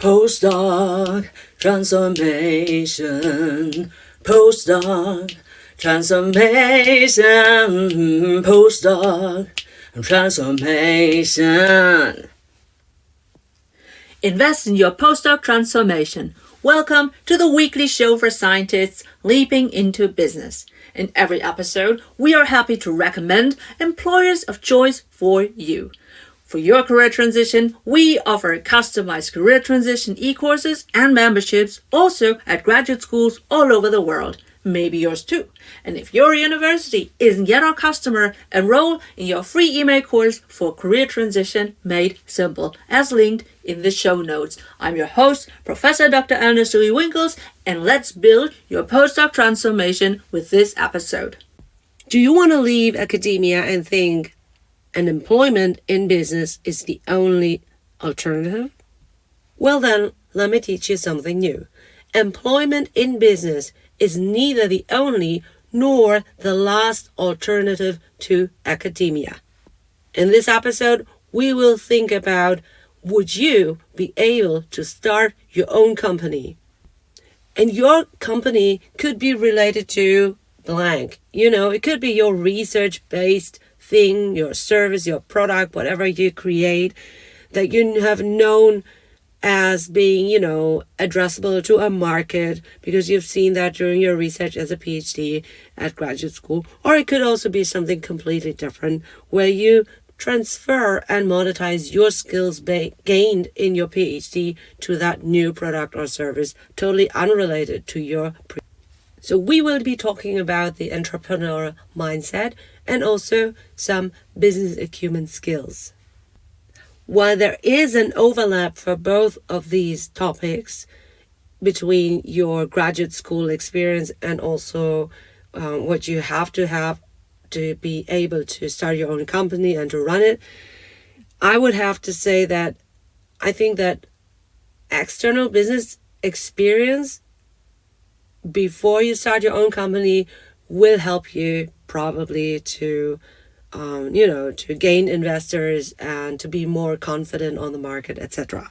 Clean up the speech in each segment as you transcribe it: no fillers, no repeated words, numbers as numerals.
Postdoc transformation, postdoc transformation, postdoc transformation. Invest in your postdoc transformation. Welcome to the weekly show for scientists leaping into business. In every episode, we are happy to recommend employers of choice for you. For your career transition, we offer customized career transition e-courses and memberships also at graduate schools all over the world. Maybe yours too. And if your university isn't yet our customer, enroll in your free email course for career transition made simple, as linked in the show notes. I'm your host, Professor Dr. Eleonore Soei-Winkels, and let's build your postdoc transformation with this episode. Do you want to leave academia and think an employment in business is the only alternative? Well then, let me teach you something new. Employment in business is neither the only nor the last alternative to academia. In this episode, we will think about, would you be able to start your own company? And your company could be related to blank. It could be your research-based thing, your service, your product, whatever you create that you have known as being, addressable to a market because you've seen that during your research as a PhD at graduate school. Or it could also be something completely different where you transfer and monetize your skills gained in your PhD to that new product or service, totally unrelated to your So we will be talking about the entrepreneurial mindset and also some business acumen skills. While there is an overlap for both of these topics between your graduate school experience and also what you have to be able to start your own company and to run it, I would have to say that I think that external business experience before you start your own company will help you probably to gain investors and to be more confident on the market, etc.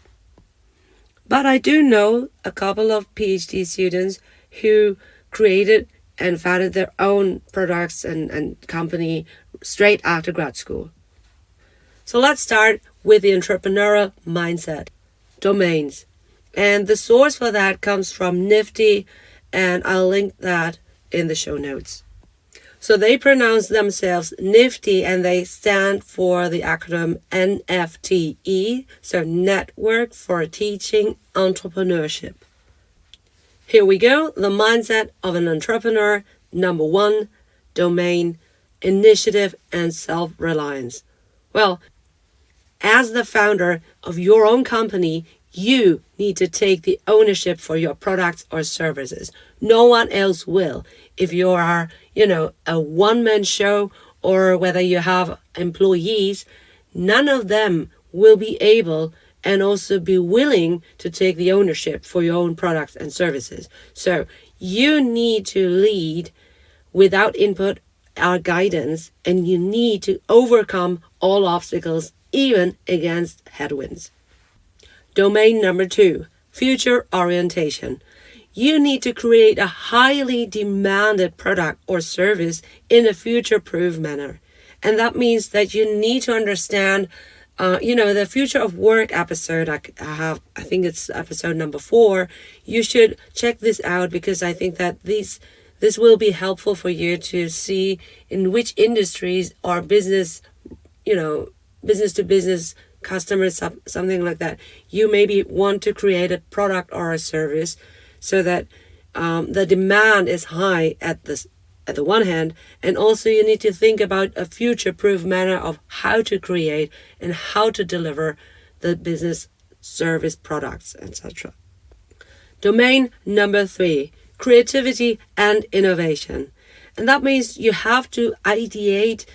But I do know a couple of PhD students who created and founded their own products and company straight after grad school. So let's start with the entrepreneurial mindset, domains. And the source for that comes from Nifty, and I'll link that in the show notes. So they pronounce themselves Nifty and they stand for the acronym NFTE, so Network for Teaching Entrepreneurship. Here we go, the mindset of an entrepreneur. Number 1, domain, initiative, and self-reliance. Well, as the founder of your own company, you need to take the ownership for your products or services. No one else will. If you are, a one-man show or whether you have employees, none of them will be able and also be willing to take the ownership for your own products and services. So you need to lead without input or guidance, and you need to overcome all obstacles, even against headwinds. Domain number 2, future orientation. You need to create a highly demanded product or service in a future-proof manner. And that means that you need to understand, the future of work episode. I think it's episode number 4. You should check this out because I think that this will be helpful for you to see in which industries or business to business customers, something like that. You maybe want to create a product or a service so that the demand is high at the one hand, and also you need to think about a future-proof manner of how to create and how to deliver the business service products, etc. Domain number 3, creativity and innovation. And that means you have to ideate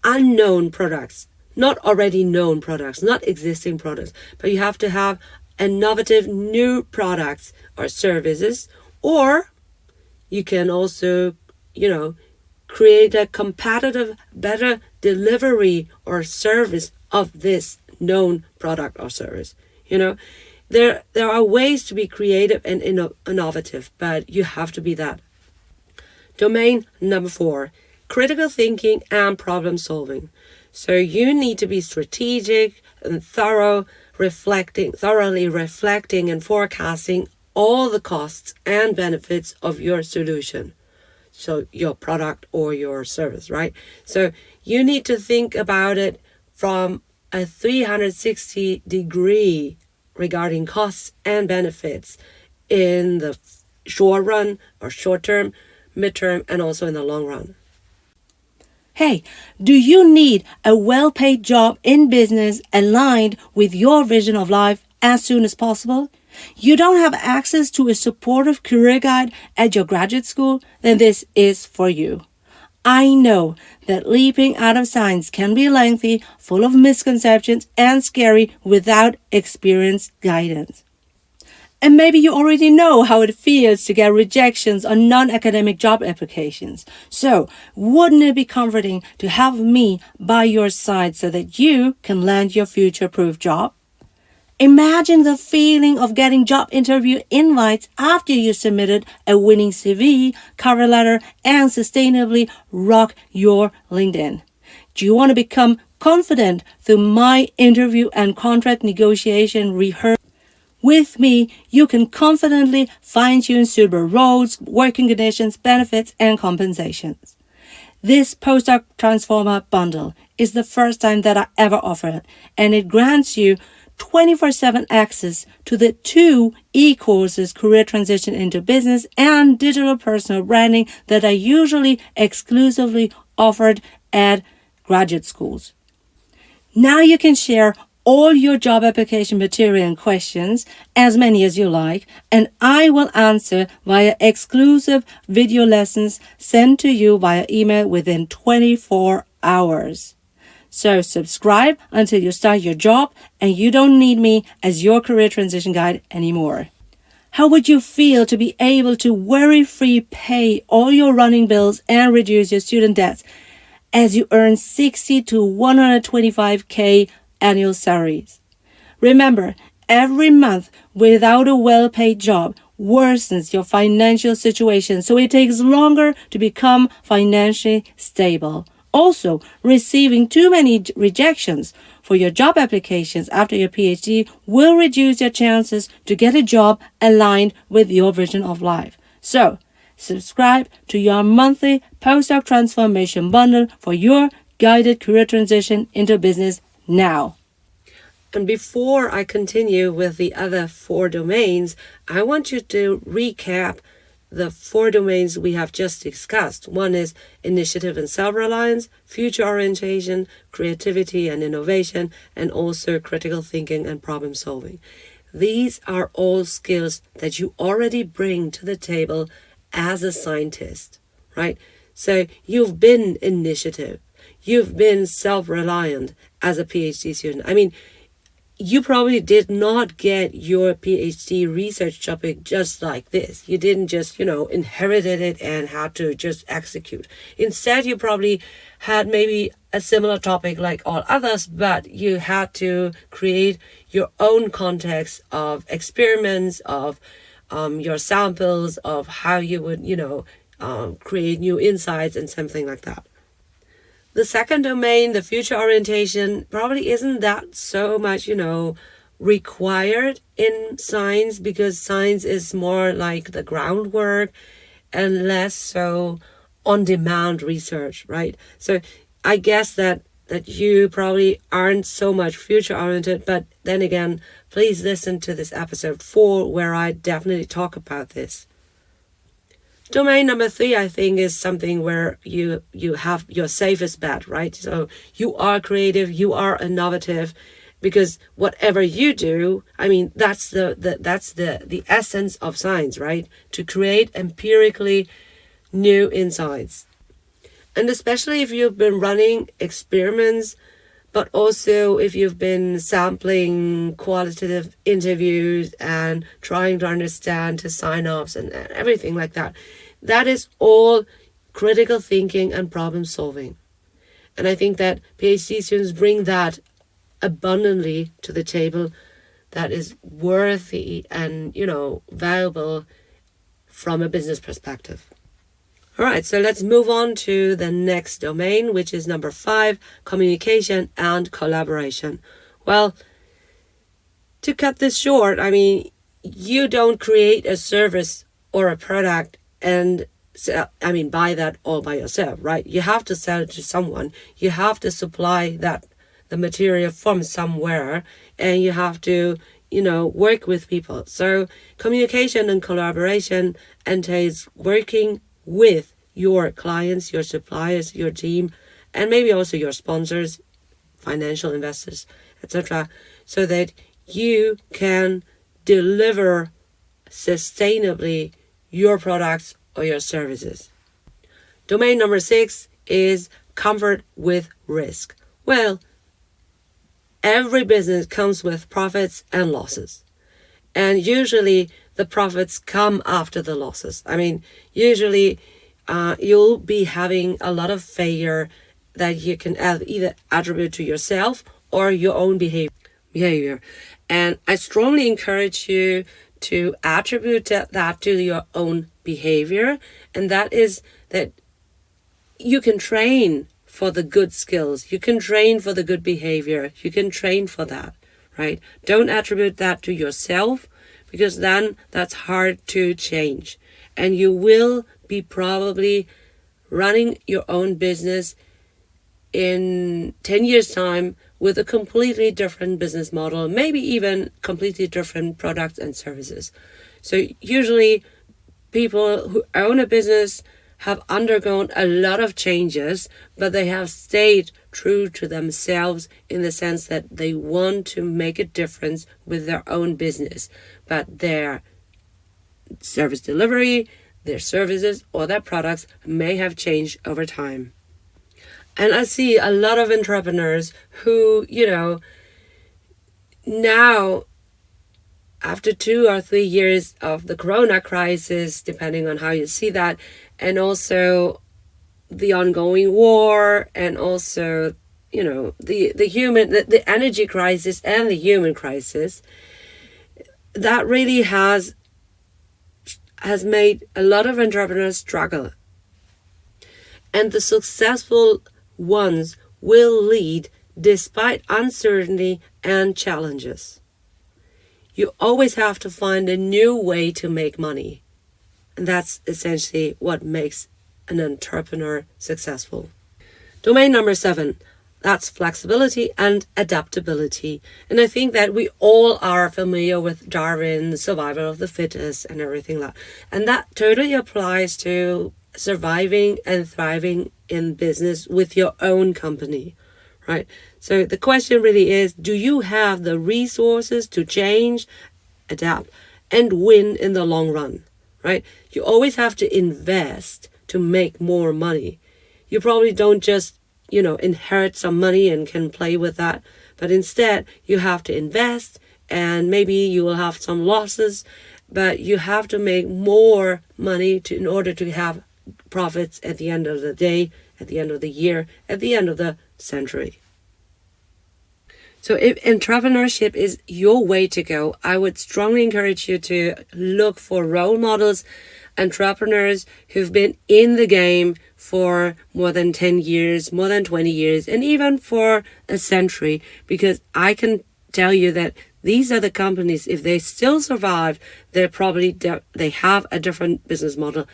unknown products, not already known products, not existing products, but you have to have innovative new products or services, or you can also, create a competitive, better delivery or service of this known product or service. there are ways to be creative and innovative, but you have to be that. Domain number 4, critical thinking and problem solving. So you need to be strategic and thoroughly reflecting and forecasting all the costs and benefits of your solution. So your product or your service, right? So you need to think about it from a 360 degree regarding costs and benefits in the short run or short term, midterm, and also in the long run. Hey, do you need a well-paid job in business aligned with your vision of life as soon as possible? You don't have access to a supportive career guide at your graduate school? Then this is for you. I know that leaping out of science can be lengthy, full of misconceptions, and scary without experienced guidance. And maybe you already know how it feels to get rejections on non-academic job applications. So, wouldn't it be comforting to have me by your side so that you can land your future-proof job? Imagine the feeling of getting job interview invites after you submitted a winning CV, cover letter, and sustainably rock your LinkedIn. Do you want to become confident through my interview and contract negotiation rehearsal? With me, you can confidently fine-tune suitable roles, working conditions, benefits, and compensations. This Postdoc Transformer bundle is the first time that I ever offer it, and it grants you 24/7 access to the 2 e-courses, Career Transition into Business and Digital Personal Branding, that are usually exclusively offered at graduate schools. Now you can share all your job application material and questions, as many as you like, and I will answer via exclusive video lessons sent to you via email within 24 hours. So subscribe until you start your job and you don't need me as your career transition guide anymore. How would you feel to be able to worry-free pay all your running bills and reduce your student debts as you earn 60 to 125K annual salaries? Remember, every month without a well-paid job worsens your financial situation, so it takes longer to become financially stable. Also, receiving too many rejections for your job applications after your PhD will reduce your chances to get a job aligned with your vision of life. So, subscribe to your monthly Postdoc Transformation bundle for your guided career transition into business now. And before I continue with the other 4 domains, I want you to recap the 4 domains we have just discussed. One is initiative and self-reliance, future orientation, creativity and innovation, and also critical thinking and problem solving. These are all skills that you already bring to the table as a scientist, right? So you've been initiative, you've been self-reliant as a PhD student. I mean, you probably did not get your PhD research topic just like this. You didn't just, inherited it and had to just execute. Instead, you probably had maybe a similar topic like all others, but you had to create your own context of experiments, of your samples, of how you would, create new insights and something like that. The second domain, the future orientation, probably isn't that so much, required in science, because science is more like the groundwork and less so on-demand research, right? So I guess that you probably aren't so much future-oriented, but then again, please listen to this episode 4 where I definitely talk about this. Domain number 3, I think, is something where you have your safest bet, right? So you are creative, you are innovative, because whatever you do, I mean, that's the essence of science, right? To create empirically new insights. And especially if you've been running experiments, but also if you've been sampling qualitative interviews and trying to understand to sign-offs and everything like that. That is all critical thinking and problem solving. And I think that PhD students bring that abundantly to the table that is worthy and, valuable from a business perspective. All right, so let's move on to the next domain, which is number 5, communication and collaboration. Well, to cut this short, you don't create a service or a product and buy that all by yourself, right? You have to sell it to someone. You have to supply the material from somewhere, and you have to, work with people. So communication and collaboration entails working with your clients, your suppliers, your team, and maybe also your sponsors, financial investors, etc., so that you can deliver sustainably your products or your services. Domain number 6 is comfort with risk. Well, every business comes with profits and losses. And usually the profits come after the losses. Usually you'll be having a lot of failure that you can either attribute to yourself or your own behavior. And I strongly encourage you to attribute that to your own behavior. And that is that you can train for the good skills. You can train for the good behavior. You can train for that, right? Don't attribute that to yourself, because then that's hard to change. And you will be probably running your own business in 10 years' time with a completely different business model, maybe even completely different products and services. So usually people who own a business have undergone a lot of changes, but they have stayed true to themselves in the sense that they want to make a difference with their own business. But their service delivery, their services, or their products may have changed over time. And I see a lot of entrepreneurs who, now after 2 or 3 years of the Corona crisis, depending on how you see that, and also the ongoing war, and also, the energy crisis and the human crisis, that really has made a lot of entrepreneurs struggle. And the successful ones will lead despite uncertainty and challenges. You always have to find a new way to make money. And that's essentially what makes an entrepreneur successful. Domain number 7, that's flexibility and adaptability. And I think that we all are familiar with Darwin's survival of the fittest and everything like that. And that totally applies to surviving and thriving in business with your own company, right? So the question really is, do you have the resources to change, adapt, and win in the long run, right? You always have to invest to make more money. You probably don't just, inherit some money and can play with that, but instead you have to invest, and maybe you will have some losses, but you have to make more money in order to have profits at the end of the day, at the end of the year, at the end of the century. So if entrepreneurship is your way to go, I would strongly encourage you to look for role models, entrepreneurs who've been in the game for more than 10 years, more than 20 years, and even for a century, because I can tell you that these are the companies, if they still survive, they have a different business model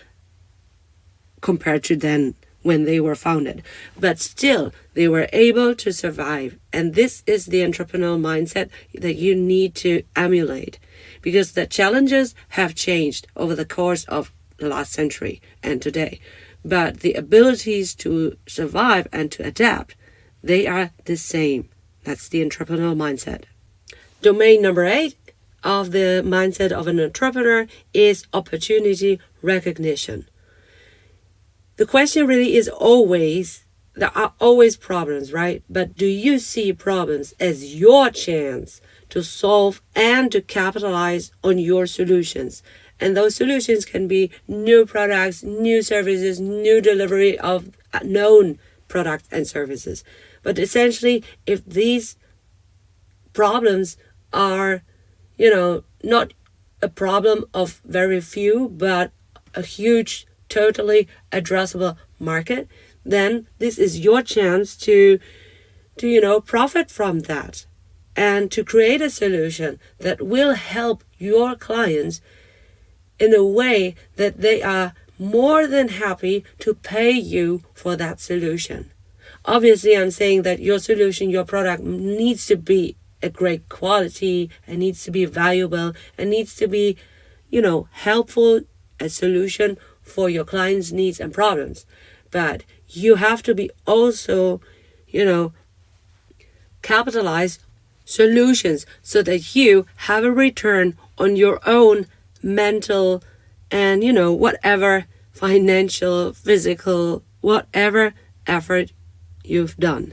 compared to then when they were founded. But still, they were able to survive. And this is the entrepreneurial mindset that you need to emulate, because the challenges have changed over the course of the last century and today. But the abilities to survive and to adapt, they are the same. That's the entrepreneurial mindset. Domain number 8 of the mindset of an entrepreneur is opportunity recognition. The question really is always, there are always problems, right? But do you see problems as your chance to solve and to capitalize on your solutions? And those solutions can be new products, new services, new delivery of known products and services. But essentially, if these problems are not a problem of very few, but a huge, totally addressable market, then this is your chance to profit from that and to create a solution that will help your clients in a way that they are more than happy to pay you for that solution. Obviously, I'm saying that your solution, your product needs to be a great quality, and needs to be valuable, and needs to be, helpful, a solution for your clients' needs and problems. But you have to be also, capitalize solutions so that you have a return on your own mental and, whatever financial, physical, whatever effort you've done.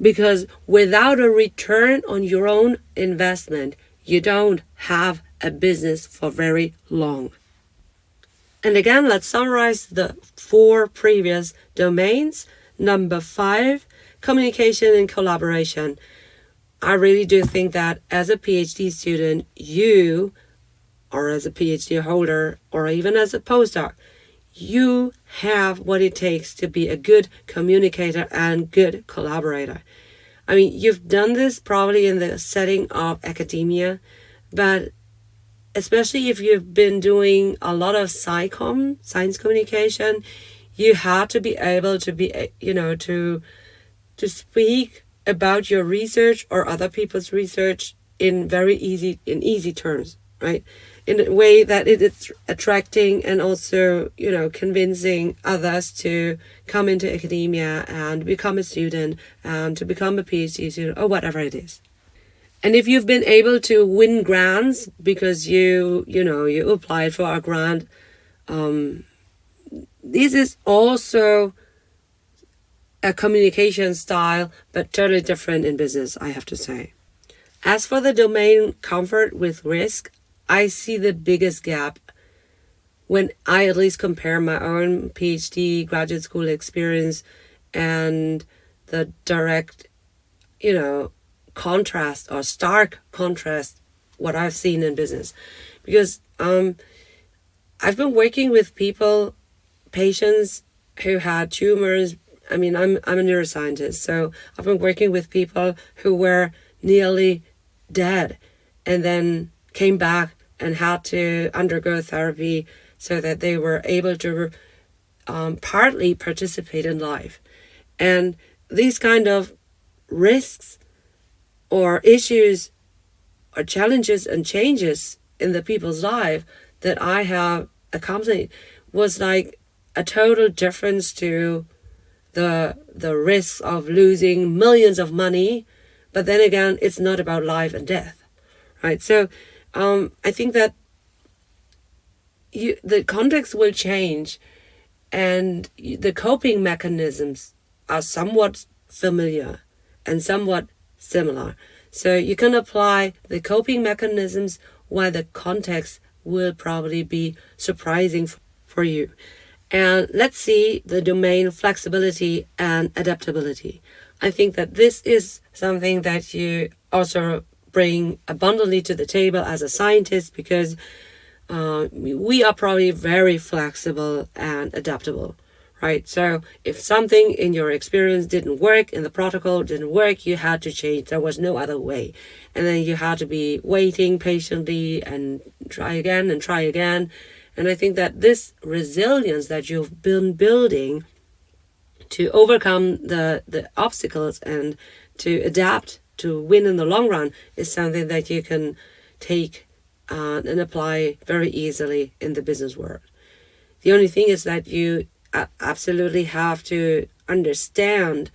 Because without a return on your own investment, you don't have a business for very long. And again, let's summarize the 4 previous domains. Number 5, communication and collaboration. I really do think that as a PhD student, you, or as a PhD holder, or even as a postdoc, you have what it takes to be a good communicator and good collaborator. I mean, you've done this probably in the setting of academia, but especially if you've been doing a lot of science communication, you have to be able to be, to speak about your research or other people's research in easy terms, right? In a way that it is attracting and also, convincing others to come into academia and become a student and to become a PhD student or whatever it is. And if you've been able to win grants because you applied for a grant, this is also a communication style, but totally different in business, I have to say. As for the domain comfort with risk, I see the biggest gap when I at least compare my own PhD graduate school experience and the direct, contrast or stark contrast what I've seen in business. Because I've been working with patients who had tumors. I mean, I'm a neuroscientist, so I've been working with people who were nearly dead and then came back and had to undergo therapy so that they were able to partly participate in life. And these kind of risks or issues or challenges and changes in the people's life that I have accompanied was like a total difference to the risks of losing millions of money. But then again, it's not about life and death, right? So I think that the context will change and the coping mechanisms are somewhat familiar and somewhat similar. So you can apply the coping mechanisms while the context will probably be surprising for you. And let's see the domain flexibility and adaptability. I think that this is something that you also bring abundantly to the table as a scientist, because we are probably very flexible and adaptable, right? So if something in your experience didn't work, in the protocol didn't work, you had to change. There was no other way. And then you had to be waiting patiently and try again and try again. And I think that this resilience that you've been building to overcome the obstacles and to adapt to win in the long run is something that you can take and apply very easily in the business world. The only thing is that you absolutely have to understand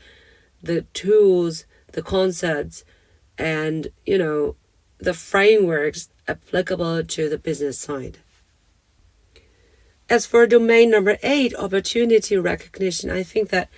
the tools, the concepts, and the frameworks applicable to the business side. As for domain number 8, opportunity recognition, I think that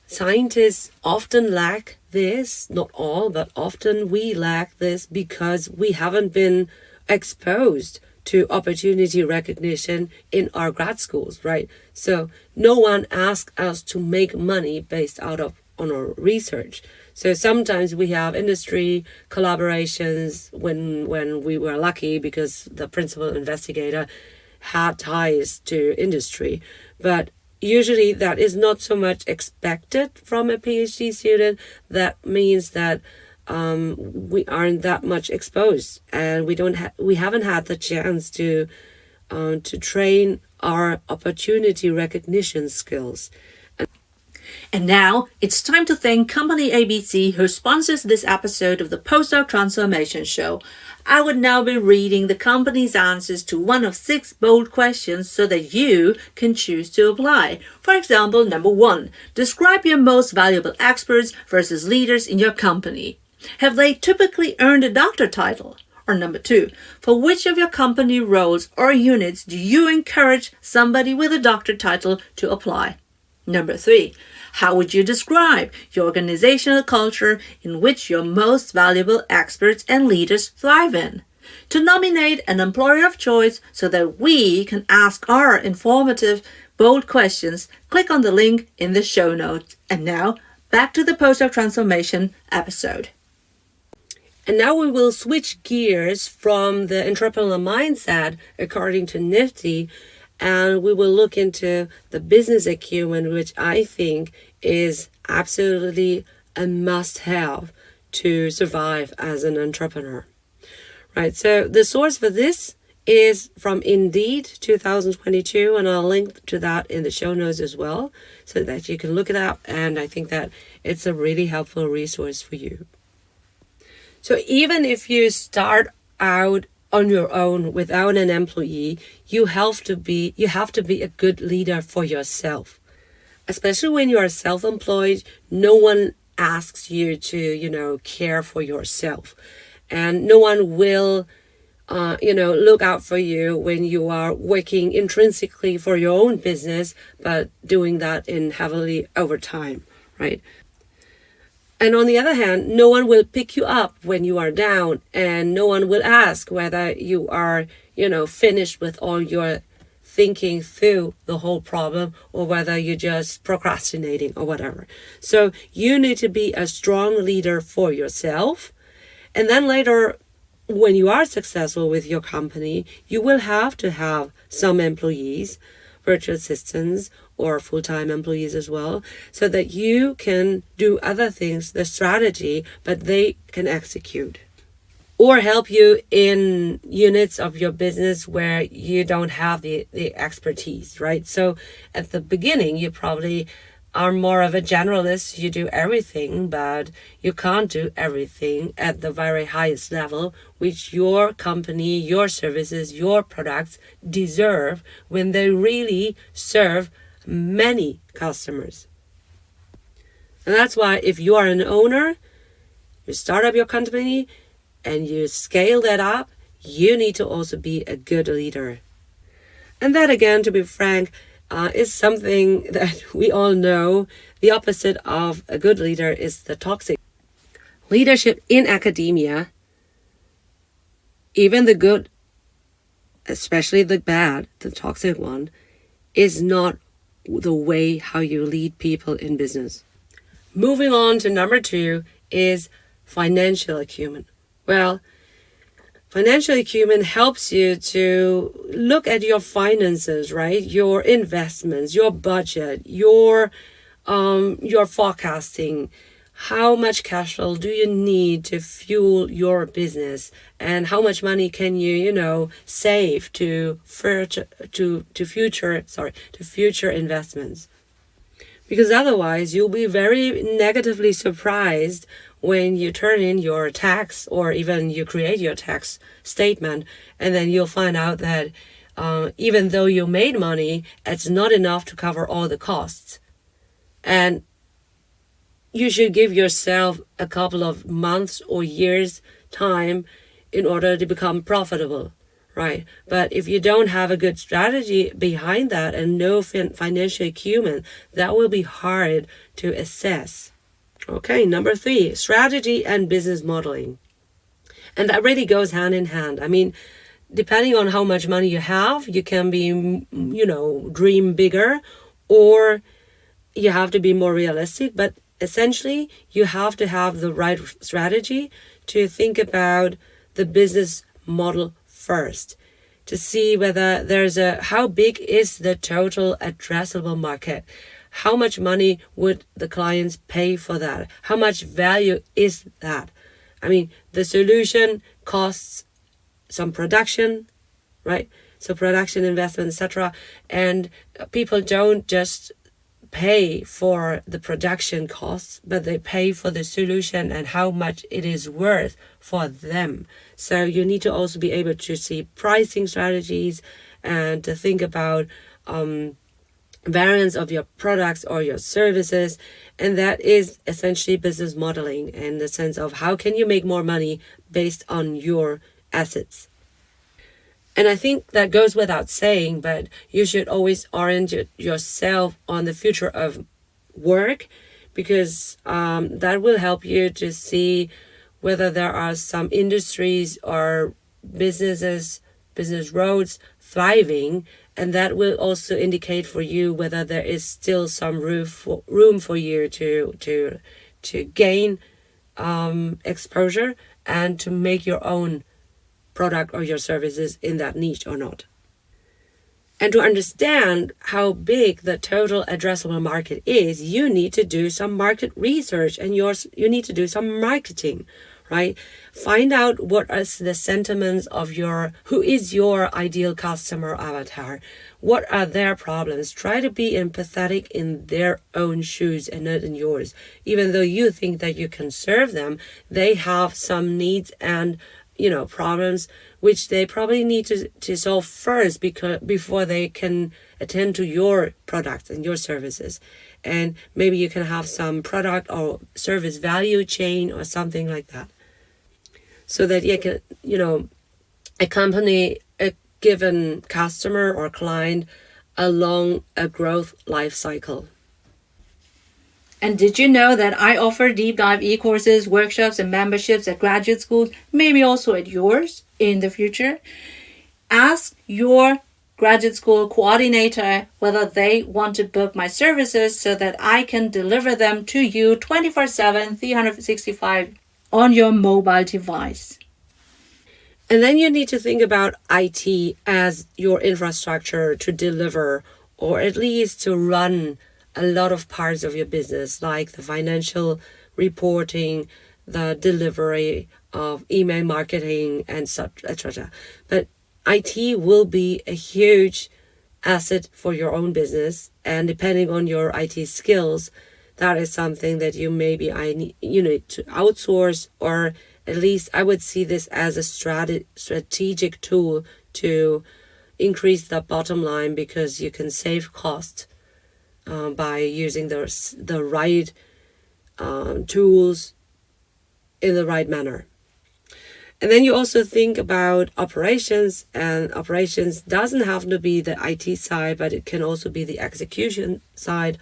scientists often lack this, not all, but often we lack this because we haven't been exposed to opportunity recognition in our grad schools, right? So no one asks us to make money based out of on our research. So sometimes we have industry collaborations when we were lucky because the principal investigator had ties to industry. But usually that is not so much expected from a PhD student. That means that we aren't that much exposed, and we haven't had the chance to train our opportunity recognition skills. And now it's time to thank Company ABC, who sponsors this episode of the Postdoc Transformation Show. I would now be reading the company's answers to one of 6 bold questions so that you can choose to apply. For example, number 1, describe your most valuable experts versus leaders in your company. Have they typically earned a doctor title? Or number 2, for which of your company roles or units do you encourage somebody with a doctor title to apply? Number 3, how would you describe your organizational culture in which your most valuable experts and leaders thrive in? To nominate an employer of choice so that we can ask our informative, bold questions, click on the link in the show notes. And now, back to the Postdoc Transformation episode. And now we will switch gears from the entrepreneurial mindset according to Nifty, and we will look into the business acumen, which I think is absolutely a must-have to survive as an entrepreneur. Right, so the source for this is from Indeed 2022, and I'll link to that in the show notes as well, so that you can look it up, and I think that it's a really helpful resource for you. So even if you start out on your own without an employee, you have to be a good leader for yourself. Especially when you are self-employed, no one asks you to, care for yourself. And no one will, look out for you when you are working intrinsically for your own business, but doing that in heavily overtime, right? And on the other hand, no one will pick you up when you are down, and no one will ask whether you are, finished with all your thinking through the whole problem, or whether you're just procrastinating or whatever. So you need to be a strong leader for yourself. And then later, when you are successful with your company, you will have to have some employees, virtual assistants, or full-time employees as well, so that you can do other things, the strategy, but they can execute. Or help you in units of your business where you don't have the expertise, right? So at the beginning, you probably are more of a generalist. You do everything, but you can't do everything at the very highest level, which your company, your services, your products deserve when they really serve many customers. And that's why if you are an owner, you start up your company and you scale that up, you need to also be a good leader. And that, again, to be frank, is something that we all know. The opposite of a good leader is the toxic. Leadership in academia, even the good, especially the bad, the toxic one, is not the way how you lead people in business. Moving on to number 2 is financial acumen. Well, financial acumen helps you to look at your finances, right? Your investments, your budget, your forecasting. How much cash flow do you need to fuel your business, and how much money can you, save to future investments? Because otherwise, you'll be very negatively surprised when you turn in your tax, or even you create your tax statement, and then you'll find out that even though you made money, it's not enough to cover all the costs. And you should give yourself a couple of months or years time in order to become profitable, right? But if you don't have a good strategy behind that and no financial acumen, that will be hard to assess. Okay, number 3, strategy and business modeling. And that really goes hand in hand. I mean, depending on how much money you have, you can be, dream bigger, or you have to be more realistic. But essentially, you have to have the right strategy to think about the business model first, to see whether how big is the total addressable market? How much money would the clients pay for that? How much value is that? I mean, the solution costs some production, right? So production investment, etc. And people don't just pay for the production costs, but they pay for the solution and how much it is worth for them. So you need to also be able to see pricing strategies and to think about variants of your products or your services. And that is essentially business modeling in the sense of how can you make more money based on your assets. And I think that goes without saying, but you should always orient yourself on the future of work, because that will help you to see whether there are some industries or business roads thriving, and that will also indicate for you whether there is still some room for you to gain exposure and to make your own product or your services in that niche or not. And to understand how big the total addressable market is, you need to do some market research and you need to do some marketing, right? Find out what is the sentiments of who is your ideal customer avatar? What are their problems? Try to be empathetic in their own shoes and not in yours. Even though you think that you can serve them, they have some needs and problems which they probably need to solve first before they can attend to your products and your services. And maybe you can have some product or service value chain or something like that, so that you can accompany a given customer or client along a growth life cycle. And did you know that I offer deep dive e-courses, workshops, and memberships at graduate schools, maybe also at yours in the future? Ask your graduate school coordinator whether they want to book my services so that I can deliver them to you 24/7, 365 on your mobile device. And then you need to think about IT as your infrastructure to deliver, or at least to run a lot of parts of your business, like the financial reporting, the delivery of email marketing, and such, etc. But IT will be a huge asset for your own business, and depending on your IT skills, that is something that you maybe need to outsource, or at least I would see this as a strategic tool to increase the bottom line, because you can save cost by using the right tools in the right manner. And then you also think about operations, and operations doesn't have to be the IT side, but it can also be the execution side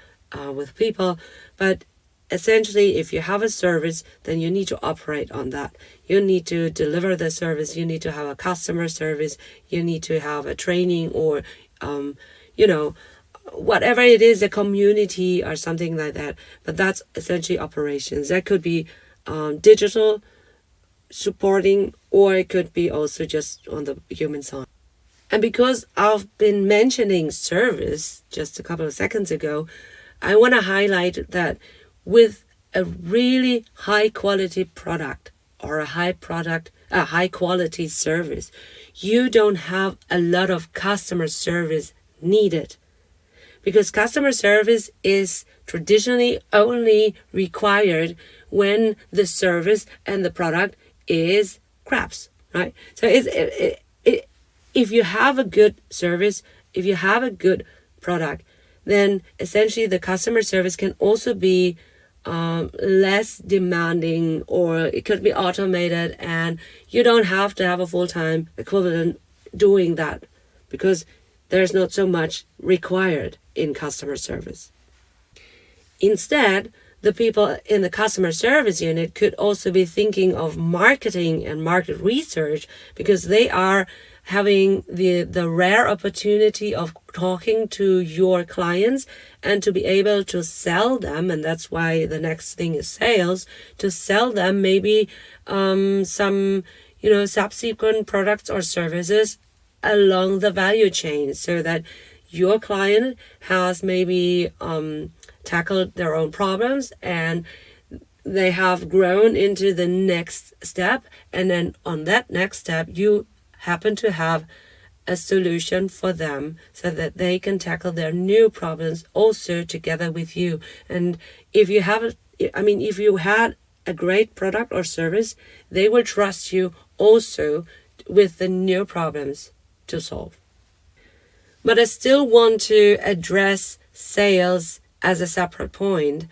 with people. But essentially, if you have a service, then you need to operate on that. You need to deliver the service. You need to have a customer service. You need to have a training, or whatever it is, a community or something like that. But that's essentially operations. That could be digital supporting, or it could be also just on the human side. And because I've been mentioning service just a couple of seconds ago, I want to highlight that with a really high quality product or a high quality service, you don't have a lot of customer service needed, because customer service is traditionally only required when the service and the product is craps, right? So if you have a good service, if you have a good product, then essentially the customer service can also be less demanding, or it could be automated, and you don't have to have a full-time equivalent doing that, because there's not so much required in customer service. Instead, the people in the customer service unit could also be thinking of marketing and market research, because they are having the rare opportunity of talking to your clients and to be able to sell them, and that's why the next thing is sales, to sell them maybe some subsequent products or services along the value chain, so that your client has maybe tackled their own problems and they have grown into the next step, and then on that next step you happen to have a solution for them so that they can tackle their new problems also together with you. And if you had a great product or service, they will trust you also with the new problems to solve. But I still want to address sales as a separate point,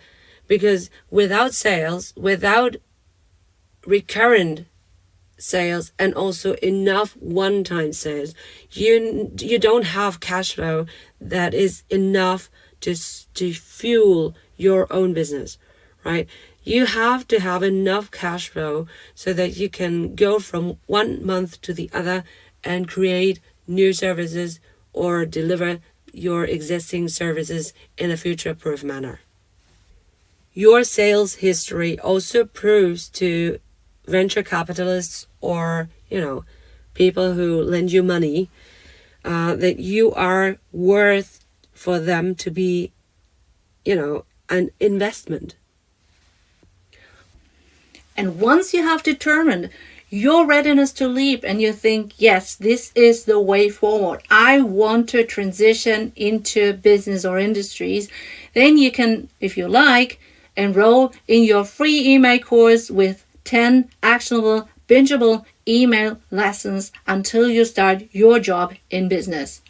because without sales, without recurrent sales, and also enough one-time sales, you don't have cash flow that is enough to fuel your own business, right? You have to have enough cash flow so that you can go from one month to the other and create new services or deliver your existing services in a future-proof manner. Your sales history also proves to venture capitalists or people who lend you money that you are worth for them to be an investment. And once you have determined your readiness to leap and you think, yes, this is the way forward, I want to transition into business or industries, then you can, if you like, enroll in your free email course with 10 actionable, bingeable email lessons until you start your job in business.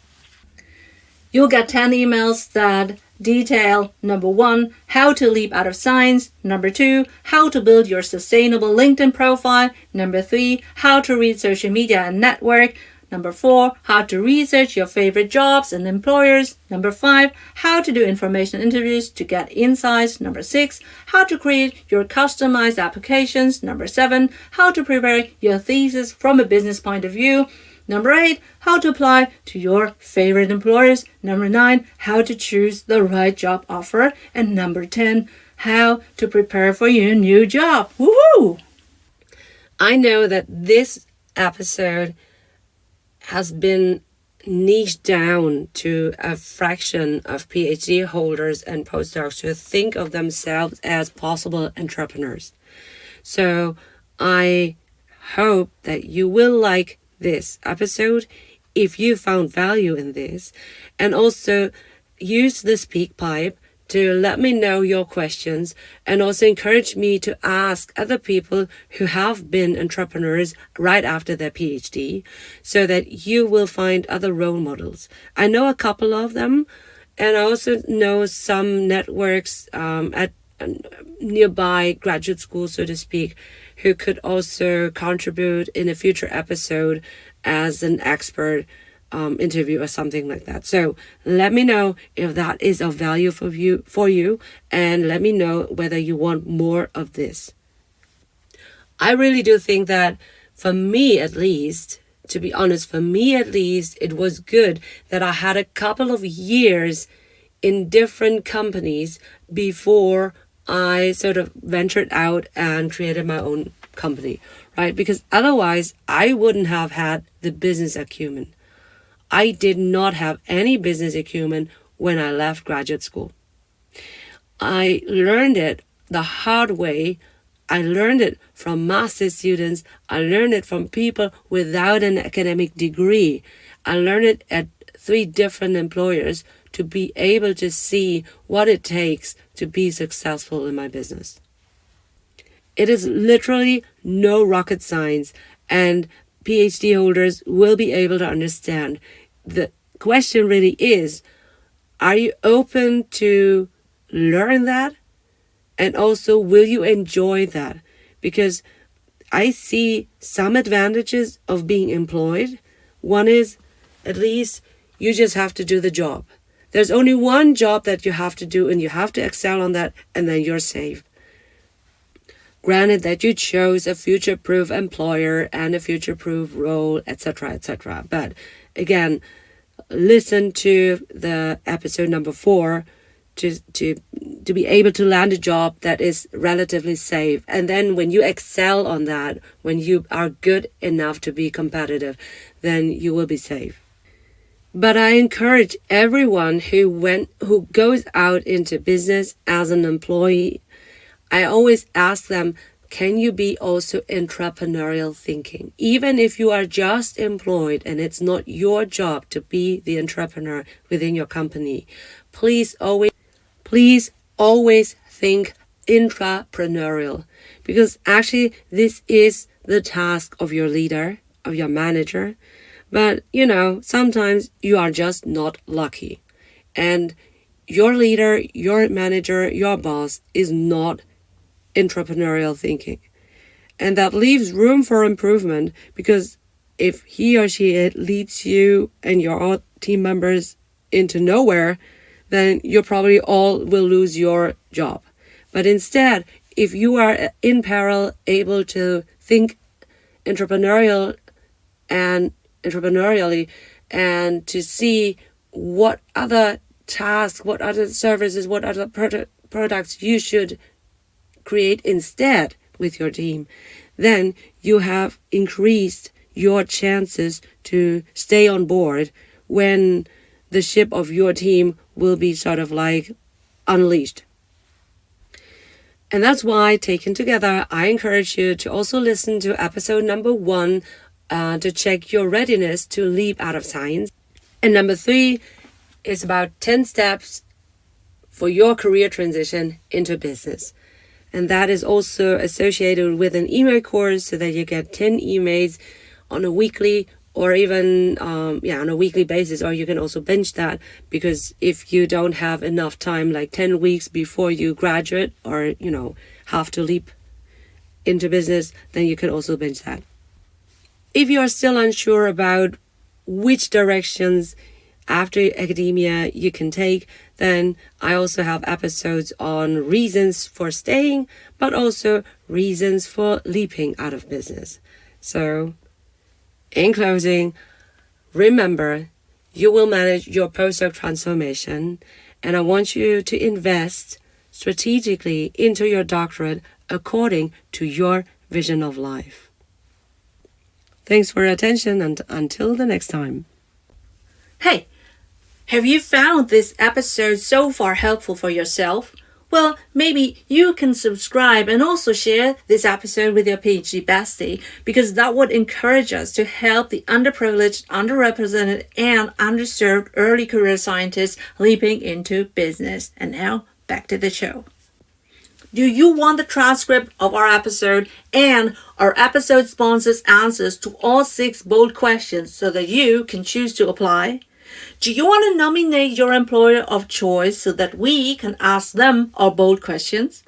You'll get 10 emails that detail, number 1, how to leap out of science, number 2, how to build your sustainable LinkedIn profile, number 3, how to read social media and network, number 4, how to research your favorite jobs and employers, number 5, how to do information interviews to get insights, number 6, how to create your customized applications, number 7, how to prepare your thesis from a business point of view, number 8, how to apply to your favorite employers, number 9, how to choose the right job offer, and number 10, how to prepare for your new job. Woohoo! I know that this episode has been niched down to a fraction of PhD holders and postdocs who think of themselves as possible entrepreneurs. So I hope that you will like this episode if you found value in this, and also use the speak pipe to let me know your questions, and also encourage me to ask other people who have been entrepreneurs right after their PhD, so that you will find other role models. I know a couple of them, and I also know some networks at nearby graduate school, so to speak, who could also contribute in a future episode as an expert interview or something like that. So let me know if that is of value for you, and let me know whether you want more of this. I really do think that, for me at least, to be honest, it was good that I had a couple of years in different companies before I sort of ventured out and created my own company, right? Because otherwise I wouldn't have had the business acumen. I did not have any business acumen when I left graduate school. I learned it the hard way. I learned it from master's students. I learned it from people without an academic degree. I learned it at 3 different employers to be able to see what it takes to be successful in my business. It is literally no rocket science, and PhD holders will be able to understand. The question really is, are you open to learn that? And also, will you enjoy that? Because I see some advantages of being employed. One is, at least you just have to do the job. There's only one job that you have to do, and you have to excel on that, and then you're safe. Granted that you chose a future-proof employer and a future-proof role, etc., etc. But again, listen to the episode number 4 to be able to land a job that is relatively safe. And then when you excel on that, when you are good enough to be competitive, then you will be safe. But I encourage everyone who goes out into business as an employee, I always ask them, can you be also entrepreneurial thinking? Even if you are just employed and it's not your job to be the entrepreneur within your company, please always think intrapreneurial, because actually this is the task of your leader, of your manager. But, sometimes you are just not lucky. And your leader, your manager, your boss is not entrepreneurial thinking. And that leaves room for improvement, because if he or she leads you and your team members into nowhere, then you probably all will lose your job. But instead, if you are in parallel able to think entrepreneurially and to see what other tasks, what other services, what other products you should create instead with your team, then you have increased your chances to stay on board when the ship of your team will be sort of like unleashed. And that's why, taken together, I encourage you to also listen to episode number 1 to check your readiness to leap out of science. And number 3 is about 10 steps for your career transition into business. And that is also associated with an email course, so that you get 10 emails on a weekly or even on a weekly basis, or you can also binge that, because if you don't have enough time, like 10 weeks before you graduate or, have to leap into business, then you can also binge that. If you are still unsure about which directions after academia you can take, then I also have episodes on reasons for staying, but also reasons for leaping out of business. So, in closing, remember, you will manage your postdoc transformation, and I want you to invest strategically into your doctorate according to your vision of life. Thanks for your attention, and until the next time. Hey, have you found this episode so far helpful for yourself? Well, maybe you can subscribe and also share this episode with your PhD bestie, because that would encourage us to help the underprivileged, underrepresented, and underserved early career scientists leaping into business. And now, back to the show. Do you want the transcript of our episode and our episode sponsors' answers to all 6 bold questions so that you can choose to apply? Do you want to nominate your employer of choice so that we can ask them our bold questions?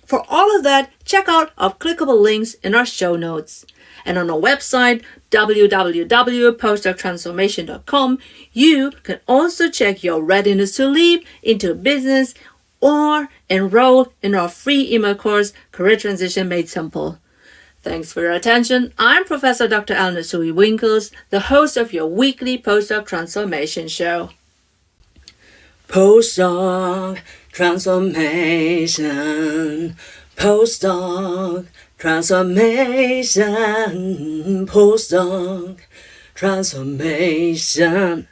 For all of that, check out our clickable links in our show notes. And on our website, www.postdoctransformation.com, you can also check your readiness to leap into business or enroll in our free email course, Career Transition Made Simple. Thanks for your attention. I'm Professor Dr. Eleonore Soei-Winkels, the host of your weekly Postdoc Transformation show. Postdoc Transformation. Postdoc Transformation. Postdoc Transformation.